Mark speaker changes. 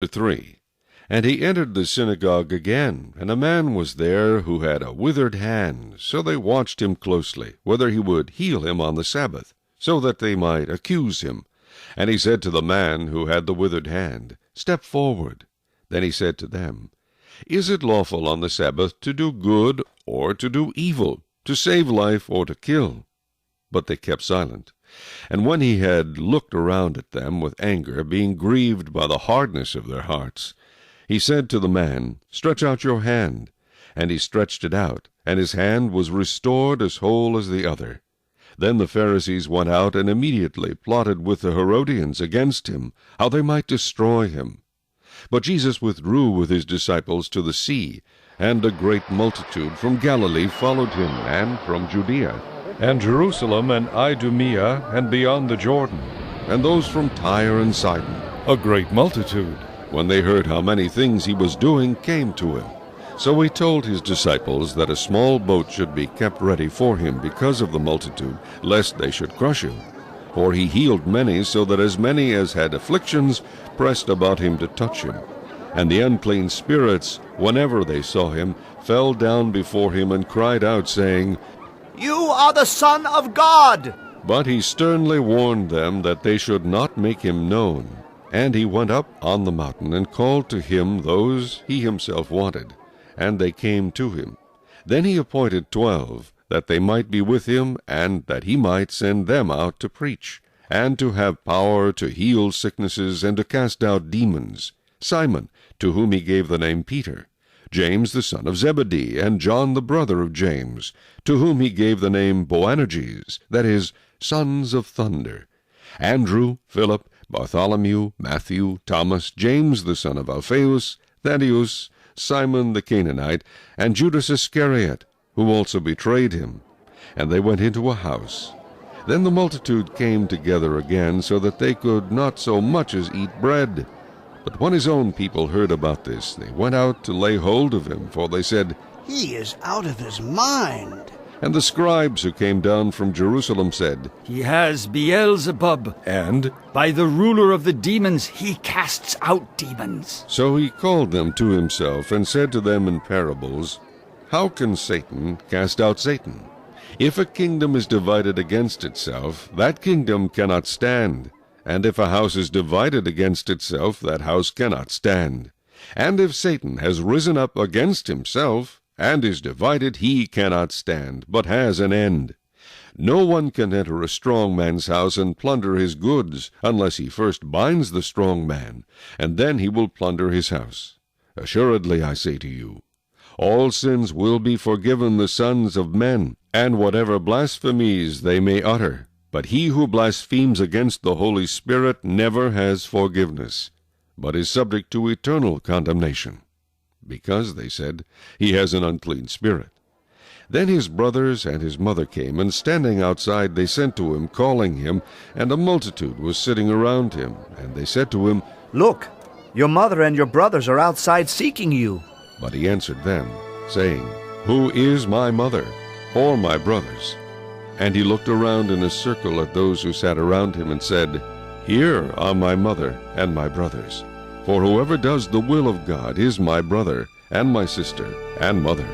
Speaker 1: 3. And he entered the synagogue again, and a man was there who had a withered hand. So they watched him closely, whether he would heal him on the Sabbath, so that they might accuse him. And he said to the man who had the withered hand, Step forward. Then he said to them, Is it lawful on the Sabbath to do good or to do evil, to save life or to kill? But they kept silent. And when he had looked around at them with anger, being grieved by the hardness of their hearts, he said to the man, Stretch out your hand. And he stretched it out, and his hand was restored as whole as the other. Then the Pharisees went out and immediately plotted with the Herodians against him, how they might destroy him. But Jesus withdrew with his disciples to the sea, and a great multitude from Galilee followed him, and from Judea, and Jerusalem, and Idumea, and beyond the Jordan, and those from Tyre and Sidon, a great multitude, when they heard how many things he was doing, came to him. So he told his disciples that a small boat should be kept ready for him because of the multitude, lest they should crush him. For he healed many, so that as many as had afflictions pressed about him to touch him. And the unclean spirits, whenever they saw him, fell down before him and cried out, saying,
Speaker 2: You are the Son of God!
Speaker 1: But he sternly warned them that they should not make him known. And he went up on the mountain, and called to him those he himself wanted, and they came to him. Then he appointed 12, that they might be with him, and that he might send them out to preach, and to have power to heal sicknesses, and to cast out demons. Simon, to whom he gave the name Peter, James the son of Zebedee, and John the brother of James, to whom he gave the name Boanerges, that is, sons of thunder, Andrew, Philip, Bartholomew, Matthew, Thomas, James the son of Alphaeus, Thaddeus, Simon the Canaanite, and Judas Iscariot, who also betrayed him. And they went into a house. Then the multitude came together again, so that they could not so much as eat bread. But when his own people heard about this, they went out to lay hold of him, for they said,
Speaker 2: He is out of his mind.
Speaker 1: And the scribes who came down from Jerusalem said,
Speaker 3: He has Beelzebub,
Speaker 1: and
Speaker 3: by the ruler of the demons he casts out demons.
Speaker 1: So he called them to himself, and said to them in parables, How can Satan cast out Satan? If a kingdom is divided against itself, that kingdom cannot stand. And if a house is divided against itself, that house cannot stand. And if Satan has risen up against himself, and is divided, he cannot stand, but has an end. No one can enter a strong man's house and plunder his goods, unless he first binds the strong man, and then he will plunder his house. Assuredly, I say to you, all sins will be forgiven the sons of men, and whatever blasphemies they may utter. But he who blasphemes against the Holy Spirit never has forgiveness, but is subject to eternal condemnation, because, they said, he has an unclean spirit. Then his brothers and his mother came, and standing outside they sent to him, calling him, and a multitude was sitting around him. And they said to him,
Speaker 2: Look, your mother and your brothers are outside seeking you.
Speaker 1: But he answered them, saying, Who is my mother, or my brothers? And he looked around in a circle at those who sat around him, and said, Here are my mother and my brothers. For whoever does the will of God is my brother, and my sister, and mother.